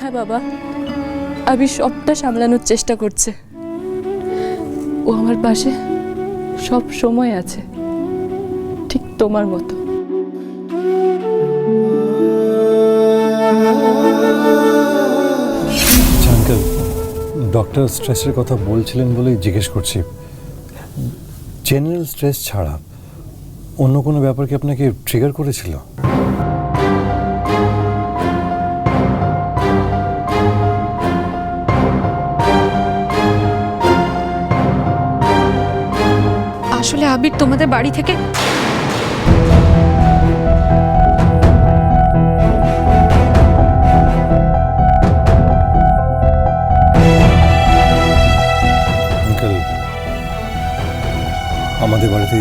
হ্যাঁ বাবা, আমি সবটা সামলানোর চেষ্টা করছে। ও আমার পাশে সব সময় আছে, ঠিক তোমার মতো। আঙ্কেল, ডক্টর স্ট্রেসের কথা বলছিলেন বলেই জিজ্ঞেস করছি। জেনারেল স্ট্রেস ছাড়া অন্য কোনো ব্যাপার কি আপনাকে ট্রিগার করেছিল? আসলে আবির তোমাদের বাড়ি থেকে আঙ্কেল, আমাদের বাড়িতে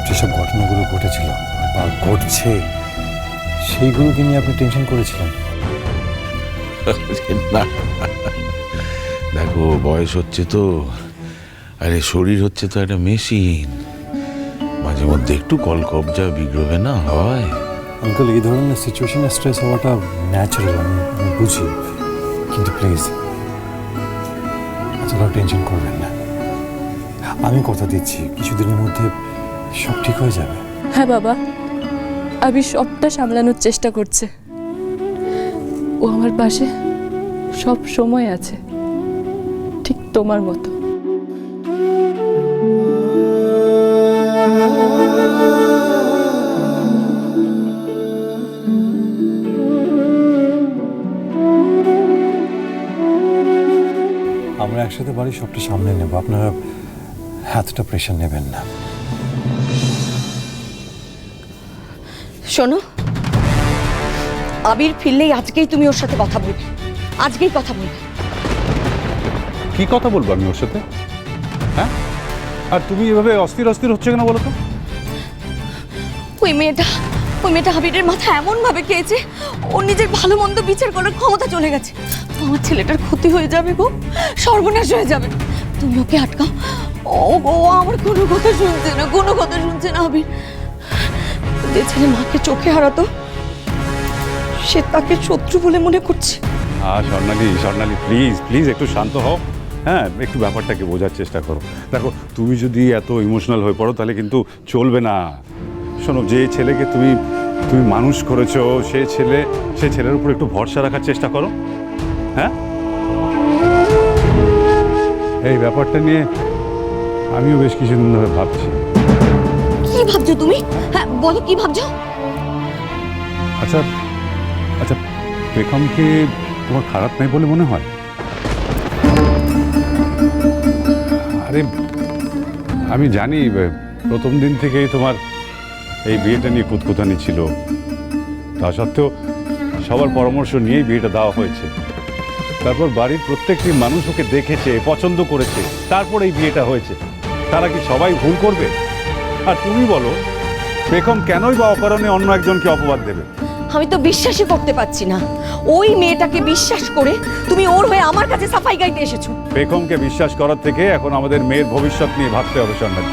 যেসব ঘটনাগুলো ঘটেছিল বা ঘটছে সেইগুলোকে নিয়ে আপনি টেনশন করেছিলেন? না, দেখো বয়স হচ্ছে তো, আরে শরীর হচ্ছে তো একটা মেশিন, মাঝে মধ্যে একটু কলকবজা বিগ্রহে না হয়। আঙ্কেল, এই ধরনের সিচুয়েশনে স্ট্রেস হওয়াটা ন্যাচারাল, আমি বুঝি, কিন্তু প্লিজ এতটা টেনশন করবেন না। আমি কথা দিচ্ছি কিছুদিনের মধ্যে সব ঠিক হয়ে যাবে। হ্যাঁ বাবা, আমি সবটা সামলানোর চেষ্টা করছে। ও আমার পাশে সব সময় আছে, ঠিক তোমার মতো। আমরা একসাথে বাড়ি সবটা সামনে নেব, আপনারা এতটা প্রেশার নেবেন না। শোনো, আবির ফিরলেই আজকেই তুমি ওর সাথে কথা বলবে, আজকেই কথা বলবে। কি কথা বলবো আমি ওর সাথে? হ্যাঁ, আর তুমি এভাবে অস্থির অস্থির হচ্ছে কেন বলো তো? ওই মেয়েটা আবিরের মাথা এমন ভাবে খেয়েছে, ওর নিজের ভালো মন্দ বিচার করার ক্ষমতা চলে গেছে। আমার ছেলেটার ক্ষতি হয়ে যাবে গো, সর্বনাশ হয়ে যাবে। তুমি ওকে আটকাও। ও আমার কোনো কথা শুনছে না, কোনো কথা শুনছে না। আবির যে ছেলে মাকে চোখে হারাতো, সে তাকে শত্রু বলে মনে করছে। স্বর্ণালী প্লিজ প্লিজ একটু শান্ত হও। হ্যাঁ, একটু ব্যাপারটাকে বোঝার চেষ্টা করো। দেখো, তুমি যদি এত ইমোশনাল হয়ে পড়ো তাহলে কিন্তু চলবে না। শোনো, যে ছেলেকে তুমি মানুষ করেছো, সে ছেলের উপর একটু ভরসা রাখার চেষ্টা করো। হ্যাঁ, এই ব্যাপারটা নিয়ে আমিও বেশ কিছুদিন ধরে ভাবছি। কি ভাবছো তুমি? হ্যাঁ বলো, কি ভাবছো? আচ্ছা, পেখমকে তোমার খারাপ নাই বলে মনে হয়? আরে আমি জানি প্রথম দিন থেকেই তোমার এই বিয়েটা নিয়ে কুতকুতানি ছিল, তা সত্ত্বেও সবার পরামর্শ নিয়েই বিয়েটা দেওয়া হয়েছে। তারপর বাড়ির প্রত্যেকটি মানুষ ওকে দেখেছে, পছন্দ করেছে, তারপর এই বিয়েটা হয়েছে। তারা কি সবাই ভুল করবে? আর তুমি বলো, পেখম কেনই বা অকারণে অন্য একজনকে অপবাদ দেবে? আমি তো বিশ্বাসই করতে পারছি না, ওই মেয়েটাকে বিশ্বাস করে তুমি ওর হয়ে আমার কাছে সাফাই গাইতে এসেছো। পেখমকে বিশ্বাস করার থেকে এখন আমাদের মেয়ের ভবিষ্যৎ নিয়ে ভাবতে হবে। সন্ন্যাসী,